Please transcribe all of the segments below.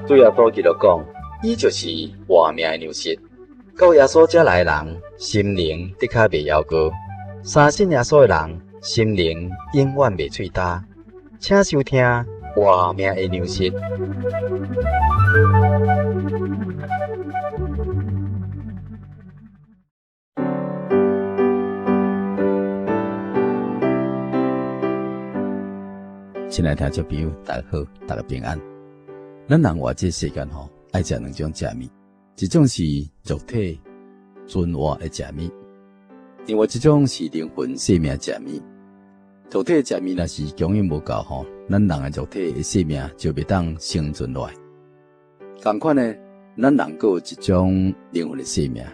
对耶稣基督讲，伊就是活命的粮食。到耶稣遮来的人，心灵的确袂夭糕；相信耶稣的人，心灵永远袂脆焦。请收听活命的粮食。亲爱的听众朋友，大家好，大家平安。咱人活这世间爱食两种食物，一种是肉体存活的食物，另外一种是灵魂生命食物。肉体的食物若是供应无够咱人的肉体的生命就袂当生存落来。同款呢，咱人还有一种灵魂的生命。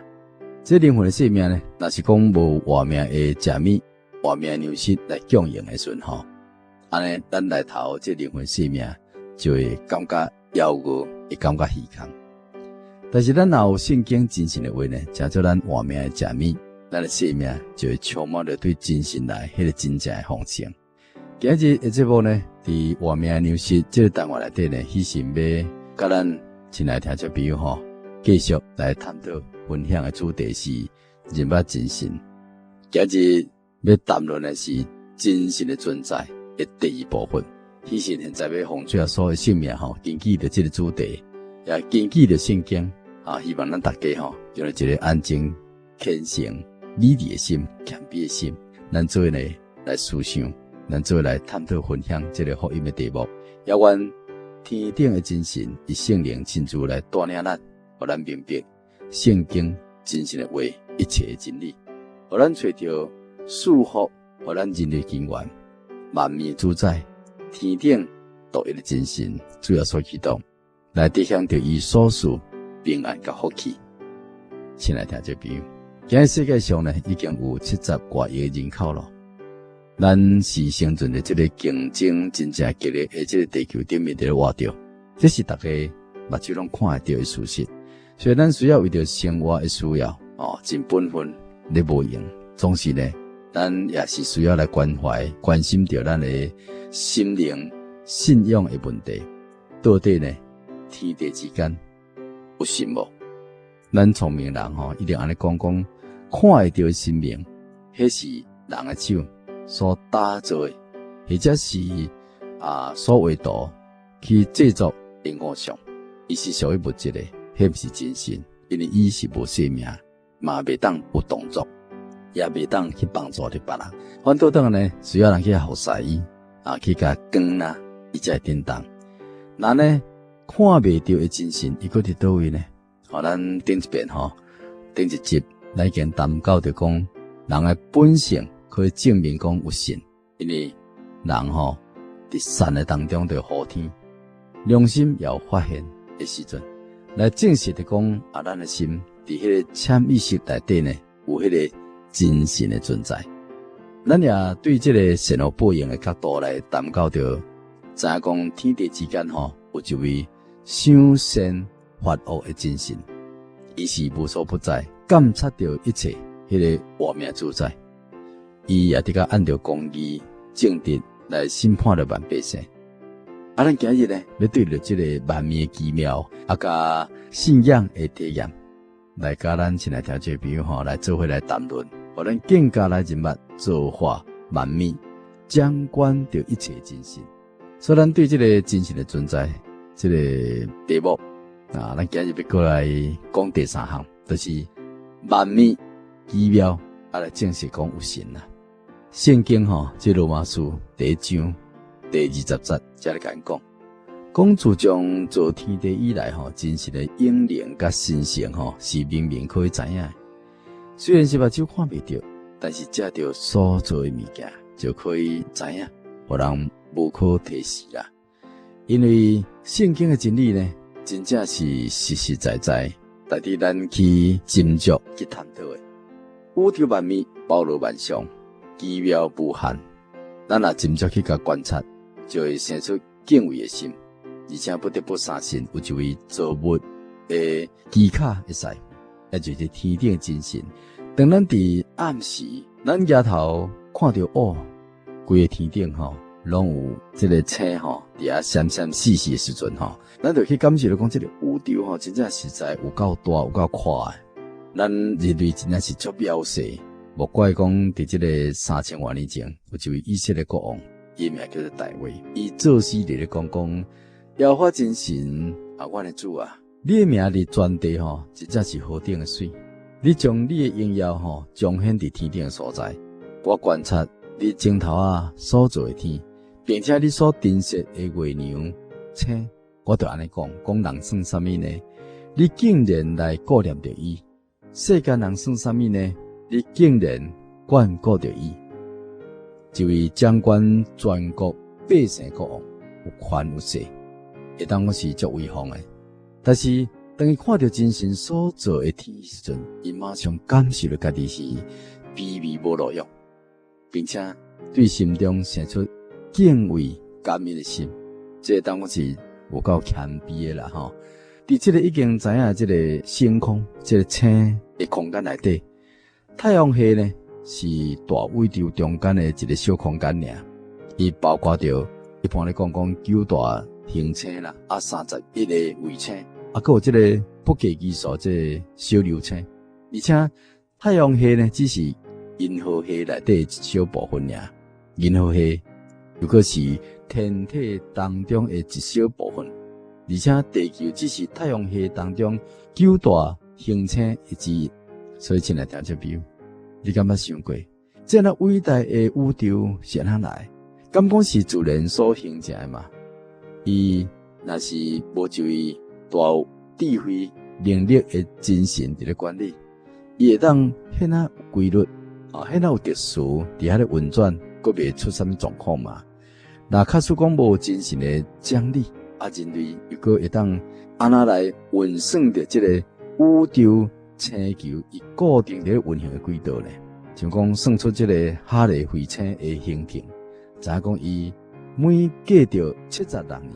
这灵魂的生命呢，若是讲无活命的食物、活命的粮食来供应的时候安尼，咱来头这灵魂生命就会感觉夭折，会感觉虚空。但是咱若有圣经真神的话呢，假做咱活命的食物，咱的生命就会充满着对真神来迄个真正的丰盛。今日的节目呢，伫活命的粮食这个单元内底呢，希望要甲咱亲爱听众朋友继续来探讨分享的主题是人物真神。今日要谈论的是真神的存在的第二部分。希望现在要奉出所有性命根据着这个主题，也根据着圣经希望咱大家用一个安静、虔诚、美丽的心、谦卑的心，咱做呢来思想，咱做来探讨分享这个福音的题目。也愿天顶的真神以圣灵亲自来带领咱，互咱明白圣经真神的话一切的真理，互咱找到祝福，互咱人类根源。万物主宰，天顶独一的真神，主要所启动，来得享着伊所属平安甲福气。亲爱的听众朋友，今日世界上呢，已经有70多亿人口了。咱是生存的这个竞争真正激烈的这个地球顶面的活着，这是大家目睭拢看得到的事实。所以咱需要为着生活的需要尽本分咧无用，总是呢。咱也是需要来关怀、关心着咱的心灵、信仰的问题。到底呢，天地之间有神无？咱聪明人一定安尼讲，看会到生命，迄是人的手所打造的，或者是所画图去制作荧幕上，伊是属于物质的，迄不是真神，因为伊是无生命，嘛袂当有动作。也袂当去帮助着别人，反倒当呢需要人去服侍伊去甲光啦，伊才会振动。那呢看袂到的真神，伊搁伫倒位呢？咱顶一遍顶一集咱已经谈到着讲，人的本性可以证明讲有神，因为人伫善的当中就好天，良心也有发现的时阵，来证实的讲咱的心伫迄个潜意识内底呢有迄个真神的存在。咱也对这个善恶报应的角度来谈到着，知影讲天地之间有一位想善发恶的真神，伊是无所不在，监察着一切迄个活命主宰，伊也得甲按照公义正直来审判着万百姓。咱今日呢要对着这个万面的奇妙甲信仰的体验，来甲咱亲爱听众朋友来做伙来谈论。互咱更加来人物造化万物，掌管着一切真神。所以咱对这个真神的存在，这个题目咱今日要过来讲第三项，就是万物奇妙来证实讲有神啦。圣经这罗马书第1章第20节才来讲，自从造天地以来真神的英灵甲神性是明明可以知影。虽然是目睭看袂到，但是借着所做的物件就可以知影，互人无可提示啦。因为圣经的真理呢，真正是实实在在，带伫咱去斟酌去探讨的。宇宙万物包罗万象，奇妙无限。咱若斟酌去甲观察，就会生出敬畏的心，而且不得不相信有一位造物的基卡会使。也就是天顶真神。当咱伫暗时，咱抬头看到规个天顶拢有这个星吼，伫遐闪闪细细的时阵吼，咱就去感受到讲这个宇宙吼，真正实在有够大，有够宽的。咱人类真正是足渺小，莫怪讲伫这个3000多年前，有一位以色列国王，伊名叫做大卫，伊做诗咧讲，耶和华真神啊，我的主啊，你的名伫全地吼，真正是何等的水。你将你的荣耀吼彰显伫天顶的所在，我观察你镜头啊所造的天，并且你所珍惜的月亮星，我就安尼讲人算什么呢？你竟然来顾念着伊。世间人算什么呢？你竟然眷顾着伊。一位掌管全国百姓国王，有权有势，会当我是足威风的。但是当伊看到真神所造的天时阵，伊马上感受到家己是卑微无路用，并且对心中生出敬畏感恩的心。这当我是有够谦卑的啦吼。伫这个已经知影这个星空，这个星的空间内底，太阳系呢是大宇宙中间的一个小空间尔，伊包括着一般咧讲9大行星啦，31个卫星，还有这个不计其数这个小流星，而且太阳系呢只是银河系内底一小部分尔，银河系如果是天体当中的一小部分。而且地球只是太阳系当中9大行星之一，所以亲爱听众朋友，你敢捌想过，这样伟大的宇宙是安怎来？敢讲是自然所形成的嘛？伊若是无一位大有智慧能力的真神伫咧管理，伊会当遐那有规律遐那有特殊伫遐咧运转，佫袂出什么状况嘛？若假使讲无真神的奖励。人类又搁会当安那来运算着这个宇宙星球伊固定伫运行的轨道呢？像讲算出这个哈利彗星的行程，知影讲伊每隔着76年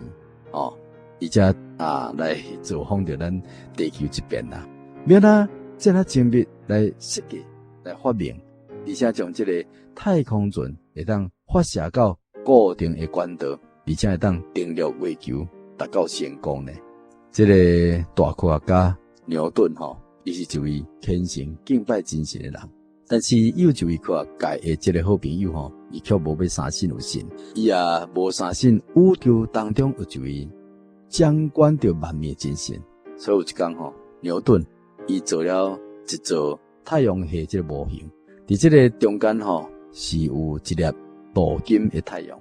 伊才来造访着咱地球这边啦。免这精密来设计来发明，而且将这个太空船会当发射到固定的轨道，而且会当登陆月球。达到成功呢？这个大科学家牛顿伊是一位虔诚敬拜真神的人，但是有一位科学界的这个好朋友伊却无要相信有神，伊也无相信宇宙当中有一位掌管着万物的真神。所以有一天牛顿伊做了一座太阳系这个模型，伫这个中间是有一粒镀金的太阳，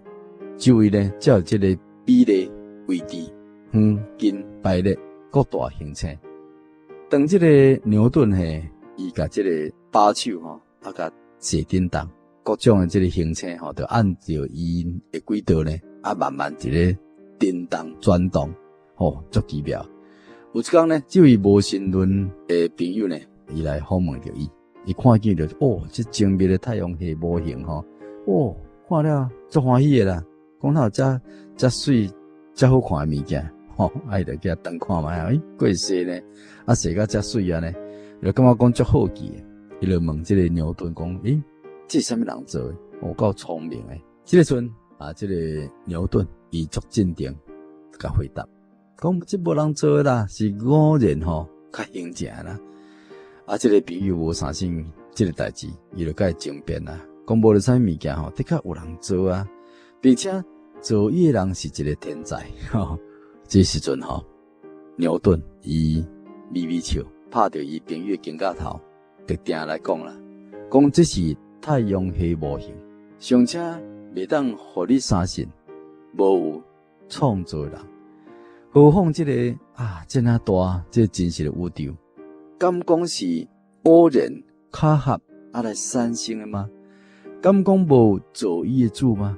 周围呢才有这个比例。位置黄金白列各大行星，当这个牛顿伊甲这个把手甲射叮当各种的这个行星就按照伊的轨道呢慢慢一个叮当转动足奇妙。有一天呢，这位无神论的朋友呢，伊来访问着伊看见着这精密的太阳系模型看了足欢喜的啦，讲到遮水。遮好看的物件，爱着叫当看卖，过世呢，洗到遮水呢，就感觉讲足好奇的。伊就问这个牛顿讲，这是啥物人做的？够聪明诶！这个阵这个牛顿伊足镇定，甲回答，讲这无人做的啦，是偶然较形成啦。这个朋友无相信这个代志，伊就甲伊争辩啦，讲无了啥物件的确有人做啊，并且。做伊的人是一个天才，这时阵牛顿伊微笑，拍着伊朋友的肩胛头，特定来讲啦，讲这是太阳系模型，尚且袂当互你相信，无有创造人，何况这个这么大，这真实的宇宙，敢讲是偶然巧合来产生的吗？敢讲无造伊的主吗？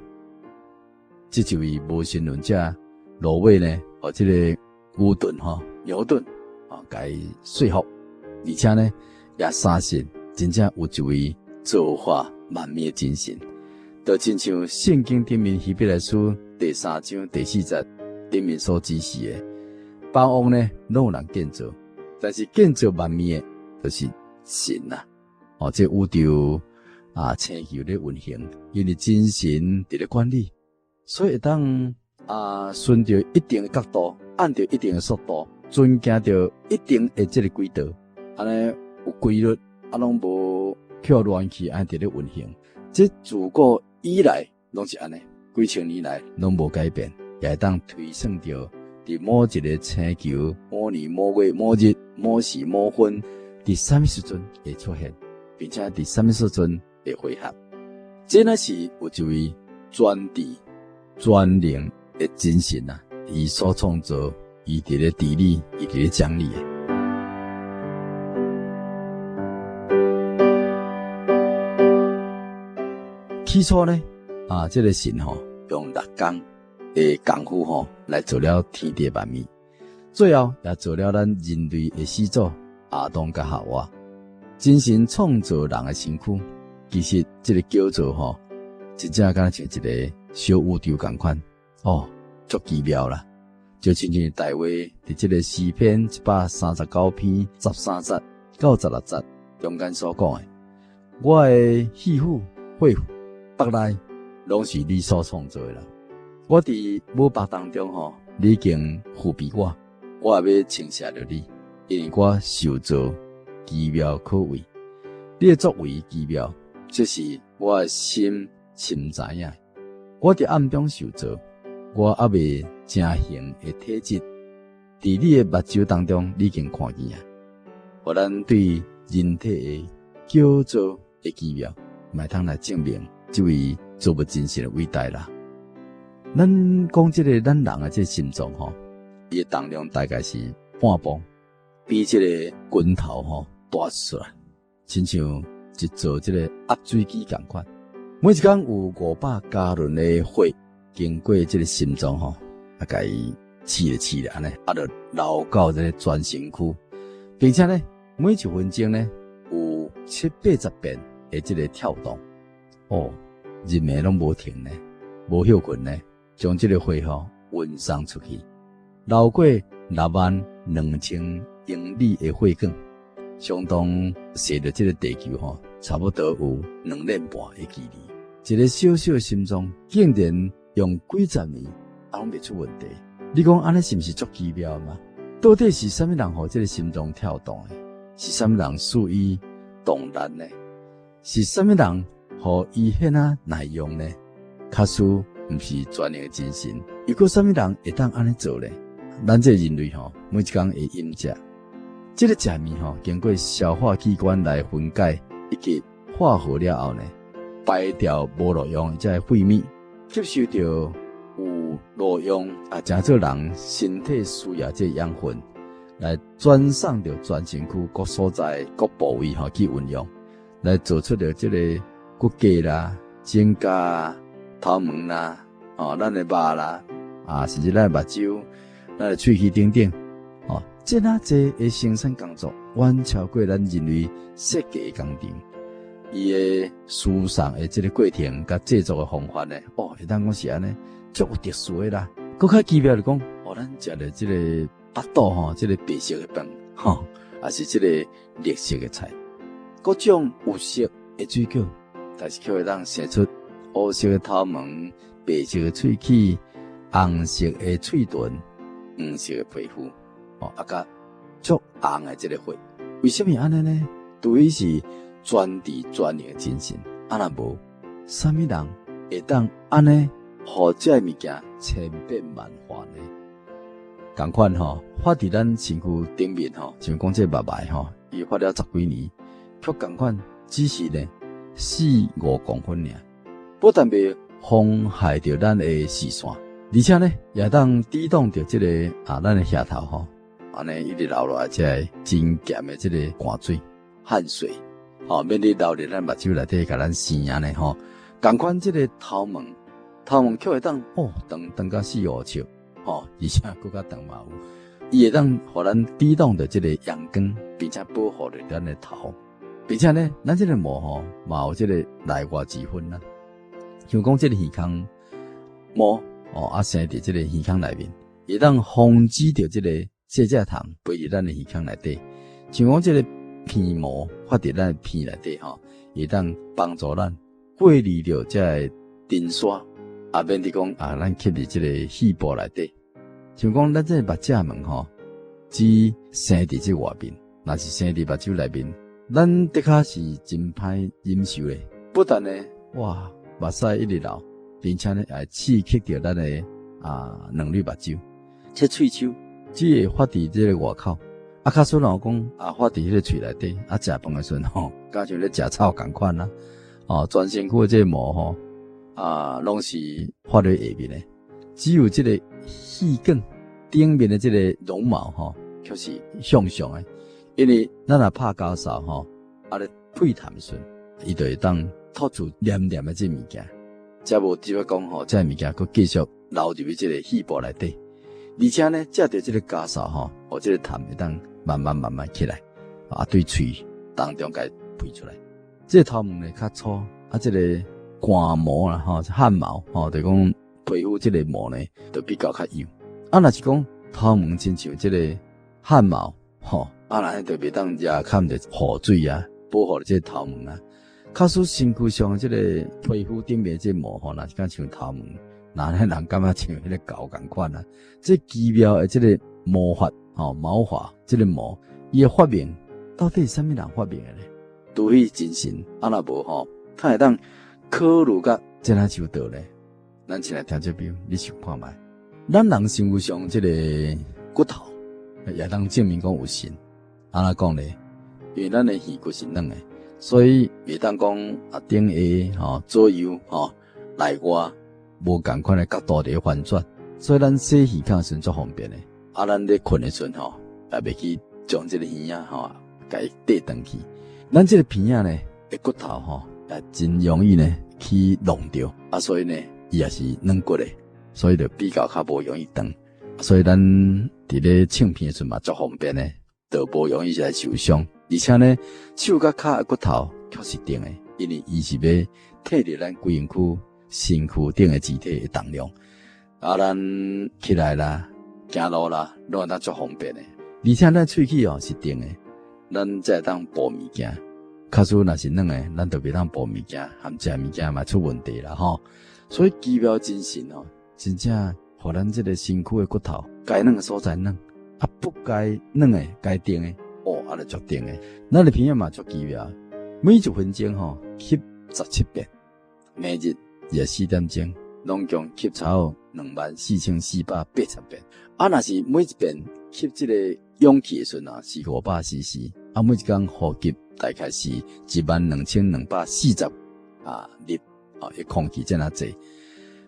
这一位无神论者罗威呢，这个牛顿甲伊说服，而且呢也相信真正有一位造化万物的真神，就亲像圣经顶面希伯来书第3章第4节顶面所指示的，万物呢拢有人建造，但是建造万物的就是神啊！这宇宙星球咧运行，因为真神伫咧管理。所以当顺着一定的角度，按照一定的速度，遵行着一定的这个轨道，安尼有规律，拢无靠乱去安伫咧运行。这自古以来拢是安尼，几千年来拢无改变，也会当推算着伫某一个星球、某年、某月、某日、某时、某分，伫什么时阵会出现，并且伫什么时阵会汇合。这乃是有一位专智、专灵的精神啊，伊所创造，伊伫咧治理，伊伫咧讲理的。起初呢，这个神用6天的功夫来做了天地万物，最后也做了咱人类的始祖亚当甲夏娃。真神创造人的身躯，其实这个叫做真正敢若像一个小宇宙同款足奇妙啦！就亲像大话伫这个诗篇139篇13节到16节中间所讲的，我的皮肤、肺腑、腹内，拢是你所创造的啦。我伫母腹当中你已经扶庇我，我也要称谢着你，因为我受造奇妙可畏，你的作为奇妙，这是我的心深知影。我伫暗中受造，我还未成形的体质，伫你的目睭当中，你已经看见啊！互咱对人体的叫做的奇妙，卖通来证明这位造物真神的伟大啦。咱讲这个咱人的这心脏伊的重量大概是半磅，比这个拳头大出来，亲像一座这个压水机同款。每一天有500加仑的血经过这个心脏甲伊试安尼，就流到这个全身躯，并且呢，每1分钟呢有780遍的这个跳动。日暝拢无停呢，无休困呢，将这个血运送出去，流过62000英里的血管，相当射到这个地球差不多有2年半的距离。一个小小的心脏，竟然用几十年拢袂出问题。你讲安尼是不是足奇妙嘛？到底是啥物人互这个心脏跳动的？是啥物人使伊动力呢？是啥物人互伊遐耐用呢？假使毋是专业的精神，又有啥物人会当安尼做呢？咱这人类每一天会饮食，这个食物经过消化器官来分解以及化合了后呢，排掉无路用这个废物，吸收到有路用真做人身体需要这养分，来转送到全身躯各所在各部位去运用，来做出了这个骨骼啦、肩胛、头毛啦、咱的肉啦，甚至咱的目睭、咱的喙齿等等，这那这的生产工作远超过咱人类设计的工程。伊的输送的这个过程甲制作的方法呢，会当讲是安尼，足有特殊的啦。更较奇妙就讲，咱食的这个巴肚这个白色的饭，还是这个绿色的菜，各种有色的水果，但是却会当生出乌色的头毛、白色的喙齿、红色的喙唇、黄色的皮肤，甲足红的这个血。为什么安尼呢？除非是专智专业的精神，若无，啥物人会当安尼，互这物件千变万化呢？同款发伫咱身躯顶面像讲这肉糜伊发了10几年，却同款只是呢4-5公分尔，不但袂妨害着咱的视线，而且呢也当抵挡着这个咱的额头安尼一直流落来这真咸的这个汗水、汗水。免你流入咱目睭内底，甲咱生安尼同款这个头毛却会当长到4-5尺而且更较长嘛有，伊会当互咱抵挡着这个阳光，并且保护着咱的头，并且呢，咱这个毛嘛有这个内外之分啦。像讲这个耳孔毛生伫这个耳孔内面，会当防止着这个细只虫飞入咱的耳孔内底。像讲这个鼻毛发伫咱鼻内底会当帮助咱过滤掉这个尘沙，也免伫讲咱吸入即个细胞内底。像讲咱这目睭门吼，只生伫即外面，若是生伫目睭内面，咱的确是真歹忍受咧。不但呢，哇，目屎一直流，并且呢，也刺激着咱的两粒目睭。这喙鬚只会发伫即个外口，较孙老讲发伫迄个喙内底，食饭的时阵吼，敢像咧食草共款啦。全身躯的这个毛吼，拢是发伫下面的，只有这个细管顶面的这个绒毛吼，却是向上的。因为咱若拍交扫吼，咧配痰时，伊就会当吐出黏黏的这物件，才无只要讲吼，这物件佮继续流入去这个细胞内底，而且呢，借着这个交扫吼，或这个痰会当慢慢起来，对喙当中甲配出来。这个头毛呢较粗，这个汗毛啦吼，汗毛吼，就讲皮肤这个毛呢，就比较较幼。若是讲头毛亲像这个汗毛吼，咱就袂当也看着雨水保护这个头毛假使身躯上这个皮肤顶面这毛吼，若是像头毛，那人感觉像迄个狗共款这奇妙的这个毛发毛发这个毛，伊的发明到底是啥物人发明的呢？除非真神，若无吼，他会当考虑甲这哪手道咧？咱先来听这表，你想看觅？咱人身躯上这个骨头，也当证明讲有神。安怎讲咧？因为咱的耳骨是软的，所以袂当讲顶下左右内外无共款的角度伫翻转，所以咱洗耳孔时足方便的。咱咧困的时阵也袂去将这个耳甲伊缀转去。咱这个鼻呢，的骨头也真容易呢去弄掉，所以呢，伊也是软骨的，所以就比较较无容易断。所以咱伫咧唱片的时阵嘛足方便的，就无容易来受伤。而且呢，手甲脚的骨头却是定的，因为伊是要替着咱规身躯顶的肢体的重量。咱起来啦、行路啦，拢会当足方便的。而且咱喙齿是定的。咱才会当剥物件，假使若是软的，咱就袂当剥物件，含食物件嘛出问题啦吼。所以奇妙精神真正互咱这个身躯的骨头该软的所在软，不该软的该定的就足定的。咱的鼻嘛足奇妙，每1分钟吸17遍，每日也4点钟，拢共吸超24480遍。若是每一遍吸这个氧气的时阵是500 cc， 每一天呼吸大概是12240粒的空气这样济。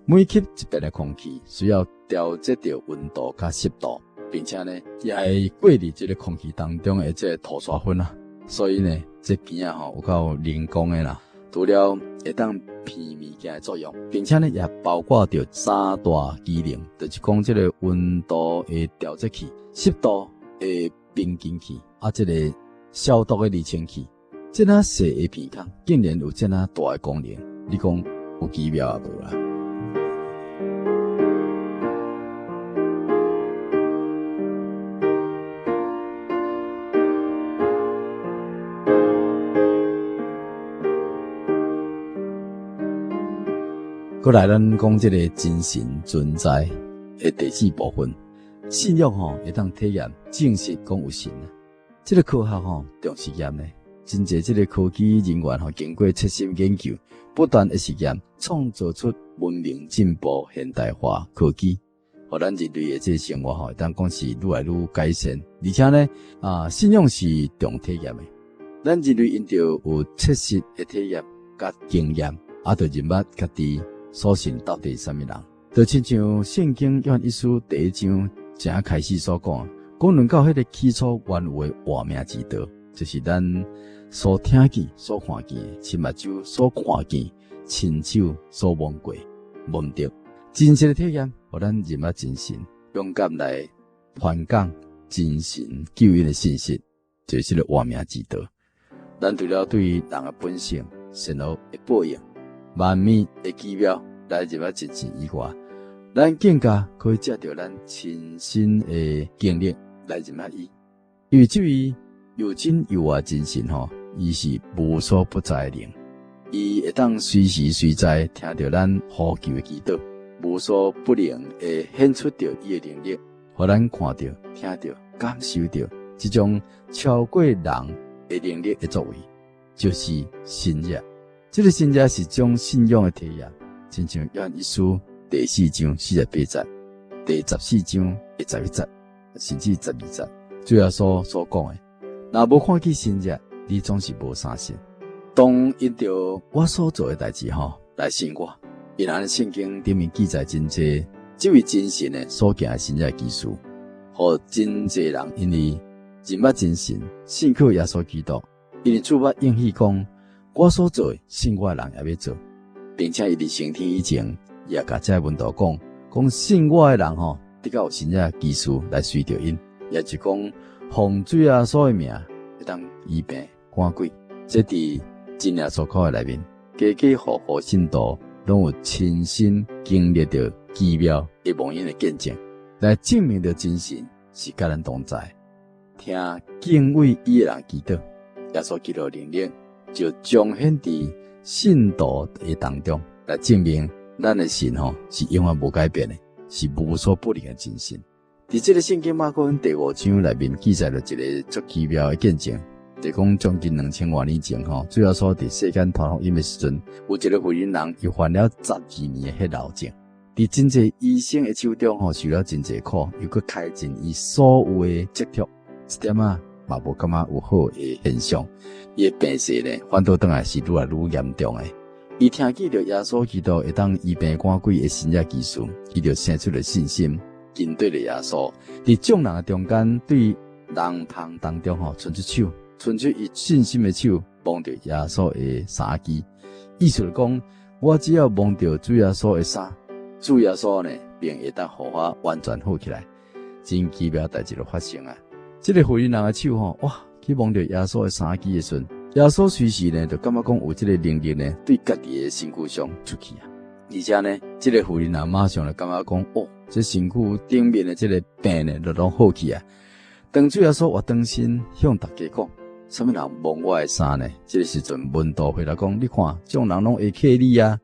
每吸一遍的空气需要调节着温度甲湿度，并且呢也会过滤这个空气当中的这个吐沙粉所以呢这边有够人工的啦。除了会当偏物件的作用，并且呢也包括着3大机能，就是讲这个温度的调节器、湿度的平均器这个消毒的离清器。这那小的鼻孔竟然有这那大的功能，你讲有奇妙无啦？过来，咱讲这个精神存在的第4部分，信仰会当体验证实讲有神这个科学重实验呢，真侪这个科技人员经过切实研究，不断的实验，创造出文明进步现代化科技，互咱人类的这个生活会当讲是愈来愈改善。而且呢，信仰是重体验的，咱人类因着有切实的体验甲经验，就认捌家己所信到底是啥物人，就亲像圣经约翰一书第1章正开始所讲，讲论到迄个起初原有的活命之道，就是咱所听见、所看见的，亲目睭所看见、亲手所摸过、闻到，真实的体验，互咱认捌真神，勇敢来传讲真神救恩的信息，就是个活命之道。咱除了对人的本性、善恶的报应、万物的奇妙来认捌真神以外，咱更加可以借着咱亲身的经历来认捌伊，因为这位又真又活真神伊是无所不在的灵，伊会当随时随在听到咱呼求的祈祷，无所不能会显出着伊的能力，互咱看到、听到、感受到这种超过人的能力的作为，就是信仰。这个信仰是种信仰的体验，亲像约翰一书第4章48节、第14章11节，甚至12节，主耶稣所讲的：若无看见信仰，你总是无相信。当因着我所做的代志来信我，因安圣经顶面记载真济，这位真神的所行的信仰技术，互真济人因为人捌真神，信靠耶稣基督，因为主捌应许讲，我所做的信我的人也要做，并且伊伫升天以前，也甲这文道讲信我的人得到信仰技术来随着因，也是讲奉主耶稣的名会当医病赶鬼。这伫真耶稣课的内面，家户信徒拢有亲身经历着奇妙的蒙恩的见证，来证明着真神是甲咱同在。听敬畏伊的人祈祷，耶稣基督的能力就彰显伫信徒的当中，来证明咱的神是永远无改变的，是无所不能的真神。伫这个圣经马可福音第5章内面记载了一个足奇妙的见证。就讲将近2000多年前主要说伫世间传福音的时阵，有一个妇人人又患了12年的血流症，伫真济医生的手中受了真济苦，又搁开尽伊所有的积蓄，一点嘛无感觉有好的现象。伊的病势呢，反倒转来是愈来愈严重的。伊听见着耶稣基督会当医病赶鬼的新约技术，伊就生出了信心，跟对了耶稣。伫众人的中间，对人旁当中伸出手。伸出伊信心的手，摸着耶稣的衫衣，意思讲，我只要摸着主耶稣的衫，主耶稣呢，便会当互我完全好起来。真奇妙代志就发生啊！这个妇人人的手哇，去摸着耶稣的衫衣的时阵，耶稣随时呢，就感觉讲有这个能力呢，对家己的身躯上出去啊。而且呢，这个妇人人马上就感觉讲，这身躯顶面的这个病呢，就拢好去啊。当主耶稣活当心向大家讲。什么人摸我的衫呢？这个时阵门徒回来讲，你看，众人拢会客你啊。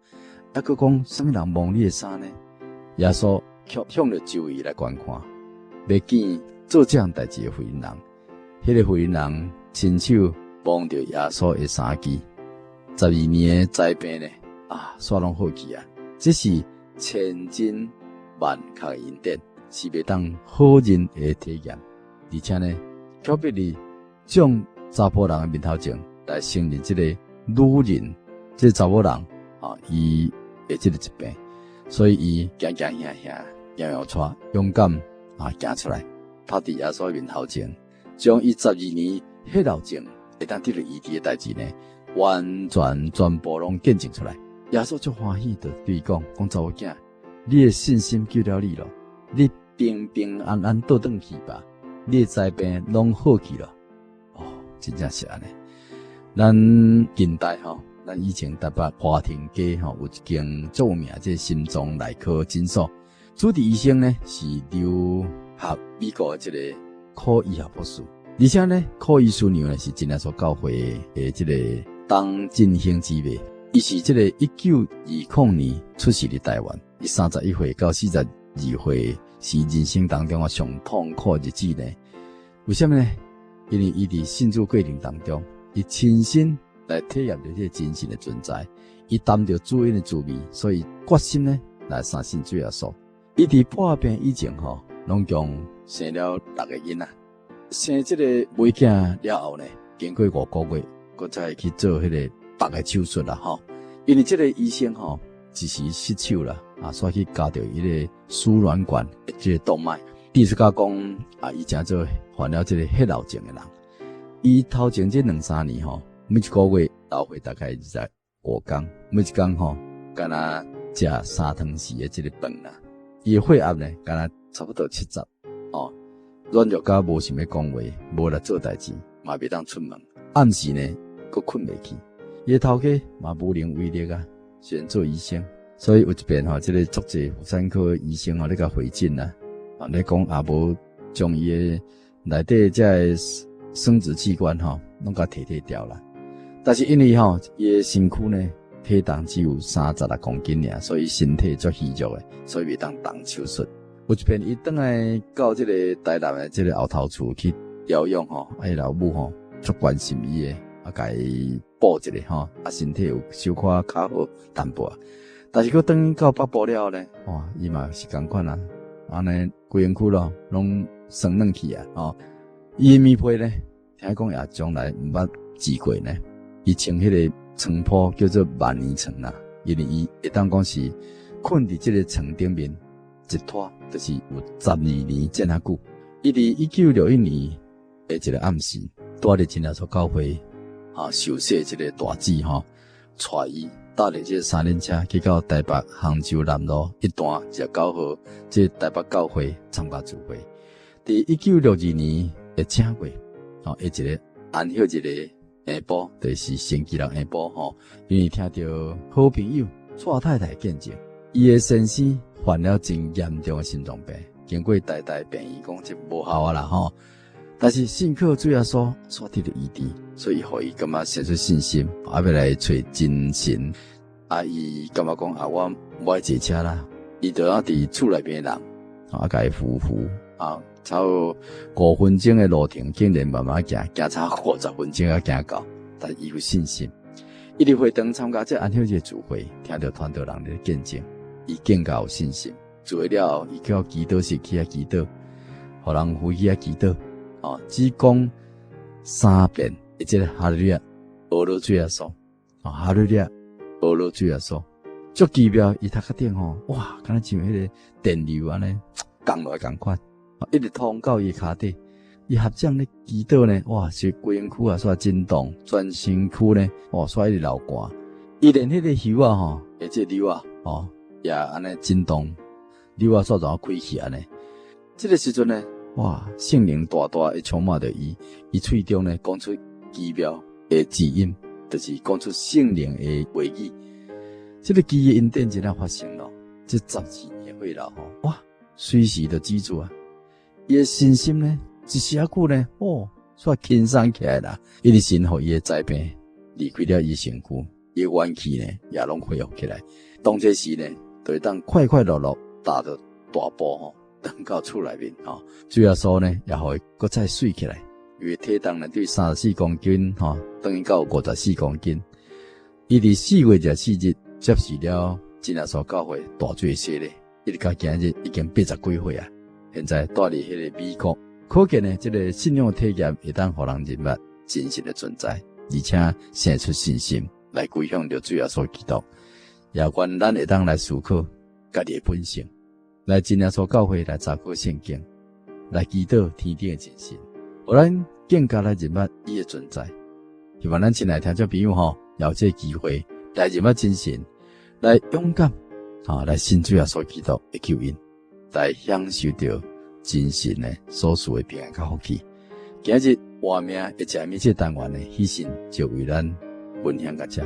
还佫讲，什么人摸你的衫呢？耶稣却向着周围来观看，要见做这样代志的妇人人。迄个妇人人亲手摸着耶稣的衫衣，12年的灾病呢，煞拢好去啊！这是千真万确的恩典，是袂当好人的体验，而且呢，特别是将查甫人的面头前来承认这个女人，这查某人伊的这个疾病，所以伊行行遐遐，摇摇带，勇敢行出来，拍伫耶稣面头前，将伊12年血流症会当得到医治的代志呢，完全全部拢见证出来。耶稣足欢喜的对伊讲查某囝，你的信心救了你了，你平平安安倒转去吧，你的灾病拢好去了。真正是安尼，咱近代咱以前台北华庭街有一间著名这心脏内科诊所，主治医生呢是留学美国的这个科医学博士，而且呢科医师娘呢是真耶稣教会的这个当振兴之辈，伊是这个1920年出世的台湾，伊31岁到42岁是人生当中上痛苦的日子呢。为什么呢？因为伊伫信主过程当中，伊亲身来体验着这个真神的存在，伊担着主恩的滋味，所以决心呢来相信主耶稣。伊伫破病以前拢共生了6个囡仔，生这个妹囝了后呢，经过5个月，搁再去做迄个别个手术啦因为这个医生一时失手啦所以去加着伊个输卵管的这个动脉。意思讲伊真做患了这个血流症的人，伊头前这2-3年每一个月流血大概25天，每一天敢若食3汤匙的这个饭啦，伊的血压呢敢若差不多70软弱甲无想要讲话，无来做代志，嘛袂当出门，暗时呢佫困袂去，伊的头家嘛无能为力啊，虽然做医生，所以有一遍这个足济妇产科医生咧甲回诊啦。你讲无将伊的内底这生殖器官拢甲摕掉啦，但是因为伊的身躯呢体重只有36公斤尔，所以身体足虚弱诶，所以袂当动手术。有一遍伊转来到这个台南诶这个后头厝去疗养吼，老母吼足关心伊诶，甲伊补一下吼，身体有小可较好淡薄。但是佮转到北部了呢，哇，伊嘛是共款啊，安尼规身躯咯拢酸软去啊，伊诶面皮呢，听讲也将来毋捌治过呢，伊穿迄个床铺叫做万年床啦，因为伊会当讲是困伫即个床顶面。一拖就是有12年这么久。伊伫1961年的一个暗时，住伫真耶稣教会受洗这个大姊带伊搭咧这个三轮车去到台北杭州南路一段19号，这台北教会参加聚会。伫1962年的正月，一个安休日的下晡，就是星期六下晡因为听到好朋友蔡太太见证，伊的先生患了真严重的心脏病，经过大病院讲这无效啊啦但是幸亏主耶稣刷得了医治，所以互伊感觉生出信心，要来找真神。伊感觉讲我不爱坐车啦，伊就要伫厝内边的人甲伊扶差不多5分钟的路程，竟然慢慢行差50分钟才行到，但伊有信心。伊伫会堂参加这安休节聚会，听到传道人的见证。伊更加有信心，做了后，伊叫祈祷室去祈祷，互人扶去祈祷，只讲3遍，即个哈利路亚，阿罗主耶稣，哈利路亚，阿罗主耶稣，足奇妙，伊头壳顶哇，敢若像迄个电流安尼，降落来共款，一直通到伊骹底，伊合掌咧祈祷呢，哇，是规身躯煞震动，全身躯呢，哇，煞一直流汗，伊连迄个油即个流也安尼震动，流煞煞开起安尼。这个时阵呢，哇，圣灵大大会充满着伊，伊喙中呢讲出奇妙的字音，就是讲出圣灵的话语。这个奇的恩典真啊发生了，这12年会了哇，随时就记住啊。伊的信心呢，一下久呢，煞轻松起来啦。伊的神互伊的灾病离开了伊身躯，伊的元气呢也拢恢复起来。当这时呢，就会当快快乐乐踏着大步登到厝内面主耶稣呢也互伊搁再水起来，因为体重呢对34公斤等于到54公斤。伊伫4月14日接受了真耶稣教会大罪洗礼，一直到今日已经80几岁啊。现在住伫迄个美国，可见呢这个信仰体验会当互人认捌真实的存在，而且生出信心来归向着主耶稣基督。也愿咱会当来思考家己的本性，来真耶稣教会来查考圣经，来祈祷天顶的真神，互咱更加来认捌伊的存在。希望咱亲爱听众朋友也有这个机会来认捌真神，来勇敢来信主耶稣基督的救恩，来享受到真神的所赐的平安甲福气。今日活命的食物这单元的牺牲就为咱分享到这。